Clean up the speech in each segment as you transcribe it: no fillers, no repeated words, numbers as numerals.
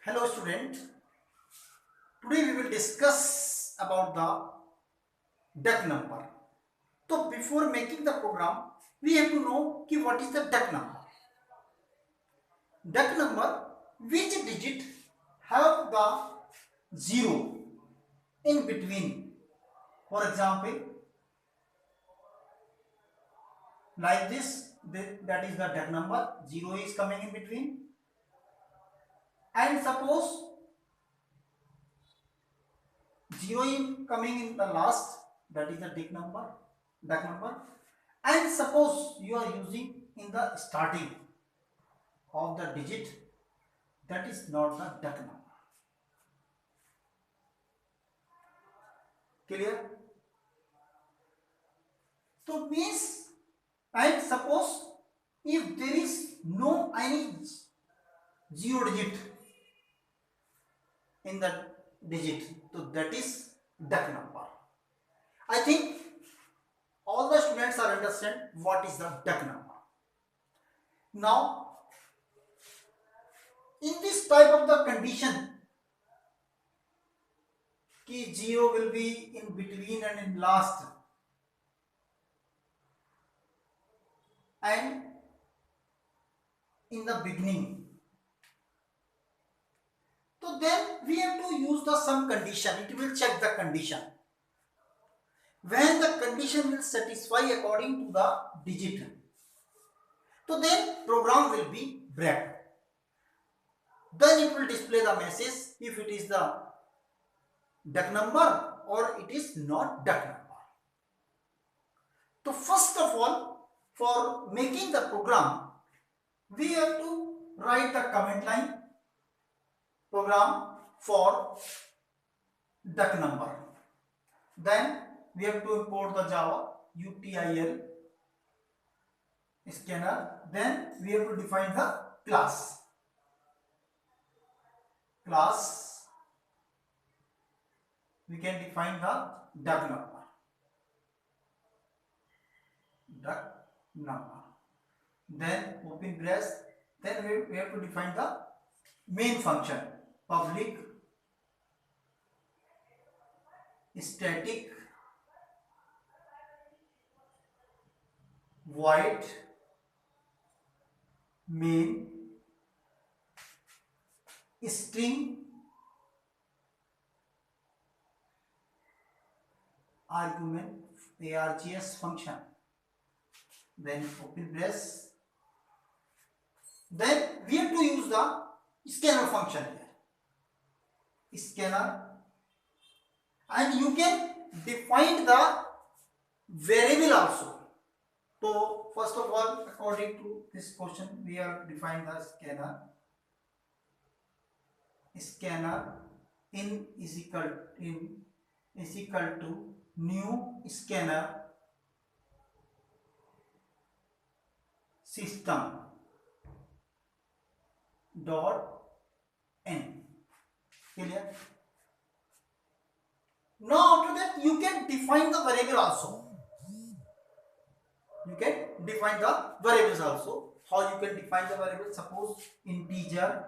Hello student, today we will discuss about the duck number. So before making the program, we have to know ki what is the duck number. Duck number, which digit have the zero in between. For example, like this, that is the duck number, zero is coming in between. And suppose zero is coming in the last, that is the duck number. And suppose you are using in the starting of the digit, that is not the duck number. Clear? So means, and suppose if there is no any zero digit in the digit, so that is duck number. I think all the students are understand what is the duck number. Now in this type of the condition ki zero will be in between and in last, and in the beginning, so then we have to use the some condition. It will check the condition. When the condition will satisfy according to the digit, so then program will be break. Then it will display the message if it is the duck number or it is not duck number. So first of all, for making the program, we have to write the command line program for duck number. Then we have to import the Java util scanner. Then we have to define the class. We can define the duck number. Then open brace. Then we have to define the main function, public static void main string argument args function. Then open brace. Then we have to use the scanner function here, scanner, and you can define the variable also. So first of all, according to this question, we have defined the scanner in is equal to new scanner system dot n. Clear? Now after that you can define the variable also. You can define the variables also. How you can define the variable? Suppose integer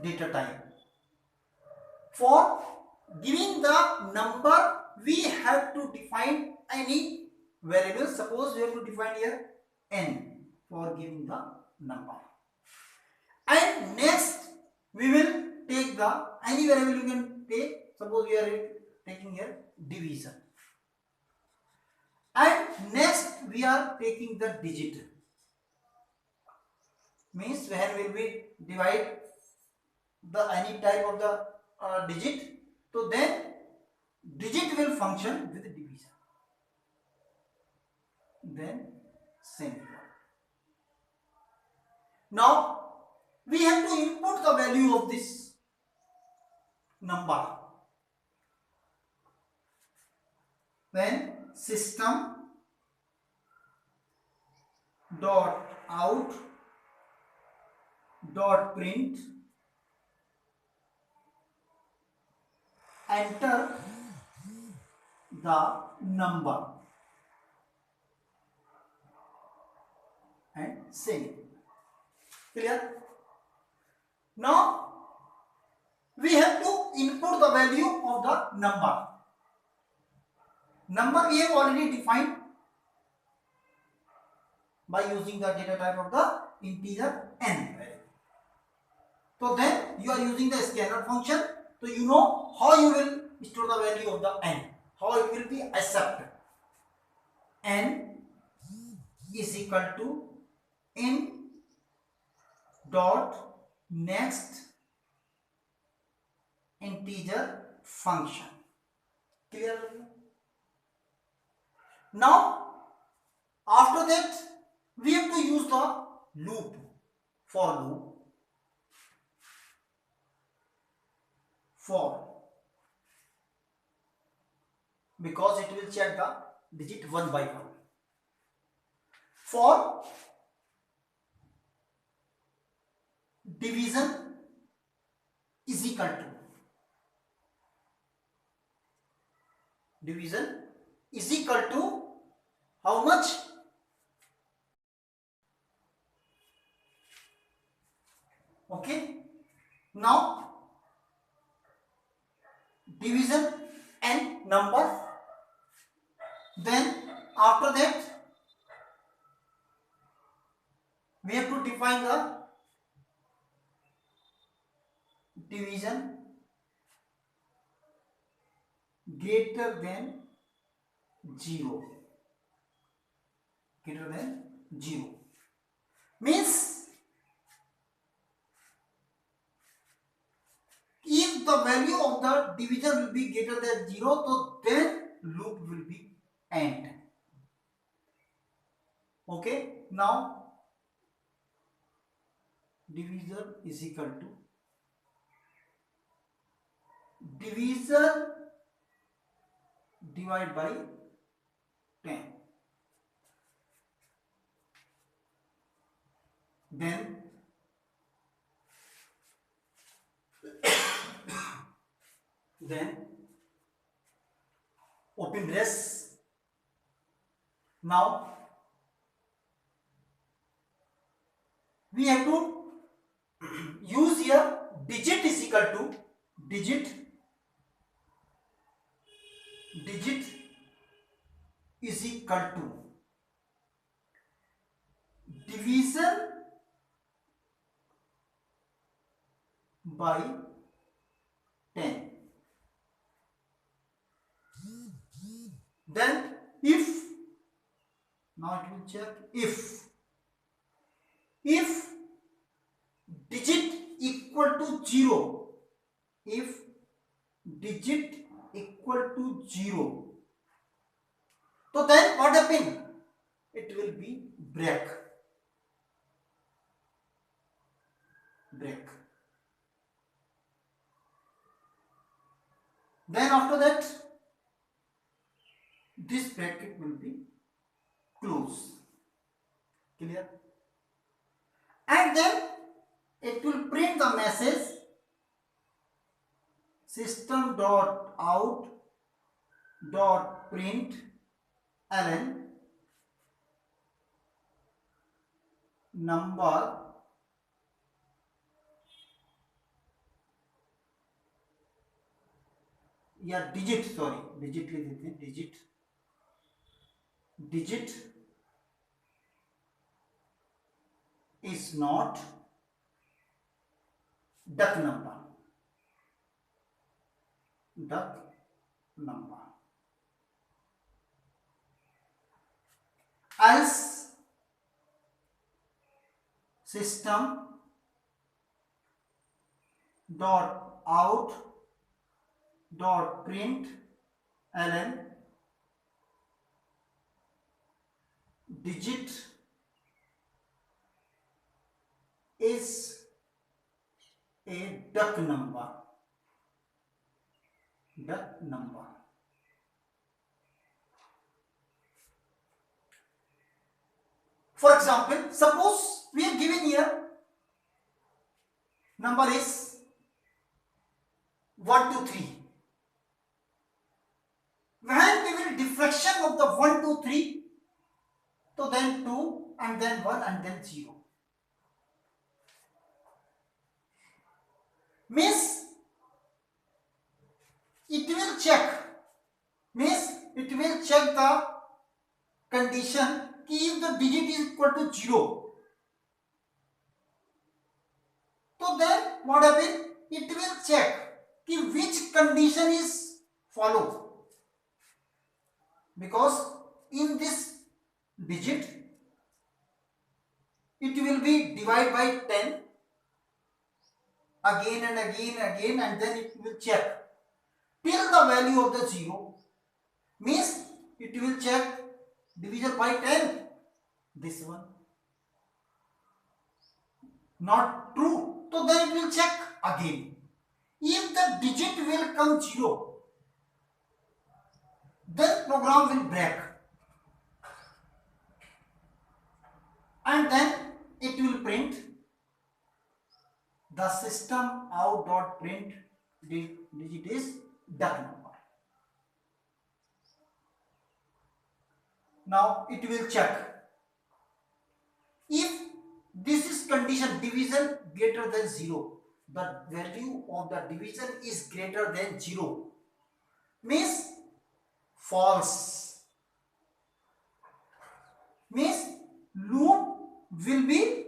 data type. For giving the number, we have to define any variable. Suppose we have to define here n for giving the number. And next we will take the any variable you can take. Suppose we are taking here division. And next we are taking the digit. Means when will we divide the any type of the digit, so then digit will function with division. Then semicolon. Now we have to input the value of this number. Then system dot out dot print enter the number and save. Clear? Now we have to input the value of the number. Number we have already defined by using the data type of the integer n. So then you are using the scanner function. So you know how you will store the value of the n, how it will be accepted. N is equal to n dot next integer function. Clear? Now after that we have to use the loop, for loop, for, because it will check the digit one by one. For division is equal to, division is equal to how much? Okay, now division and number, then after that we have to define the division greater than 0, greater than 0 means if the value of the division will be greater than 0, so then loop will be end. Okay, now divisor is equal to divisor divided by 10. Then open brace. Now we have to use here digit is equal to digit is equal to division by 10. Then if, now it will check if digit equal to 0, if digit equal to 0, so then what happen? It will be break. Then after that this bracket will be closed. Clear? And then it will print the message system dot out dot print ln number या digit, sorry digit लिख देते हैं, digit is not duck number, else system dot out dot print ln digit is a duck number. For example, suppose we are given here number is 1 2 3. When we will diffraction of the 1 2 3, so then 2 and then 1 and then 0. means it will check the condition if the digit is equal to 0. So then what happen? It will check which condition is followed, because in this digit it will be divided by 10 again and again, and then it will check till the value of the 0. Means it will check division by 10, this one not true, so then it will check again. If the digit will come 0, then program will break, and then it will print the system out dot print digit is duck number. Now it will check if this is condition division greater than 0, the value of the division is greater than 0, means false, means loop will be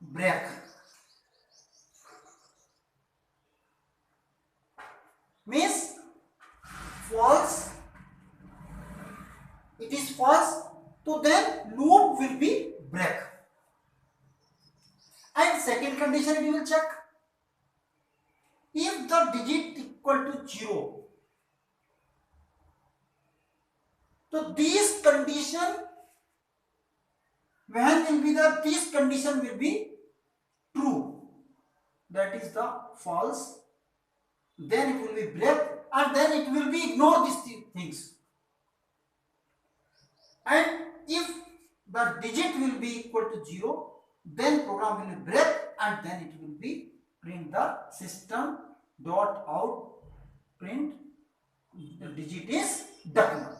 break. Means false, it is false, so then loop will be break. And second condition it will check if the digit equal to 0. So this condition, when will be this condition will be true, that is the false, then it will be break, and then it will be ignore these things. And if the digit will be equal to 0, then program will be break, and then it will be print the system dot out print the digit is duck number.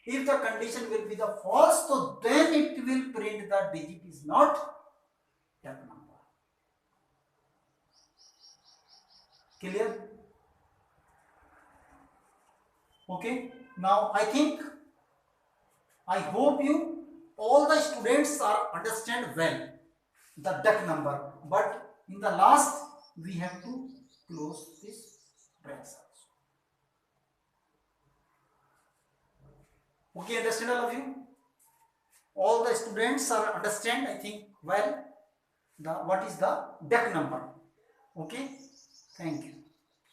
If the condition will be the false, so then it will print the digit is not duck number. Clear? Okay. Now I hope you all the students are understand well the duck number, but in the last we have to close this brackets also. Okay, understand all of you? All the students are understand, I think, well, what is the duck number. Okay, thank you.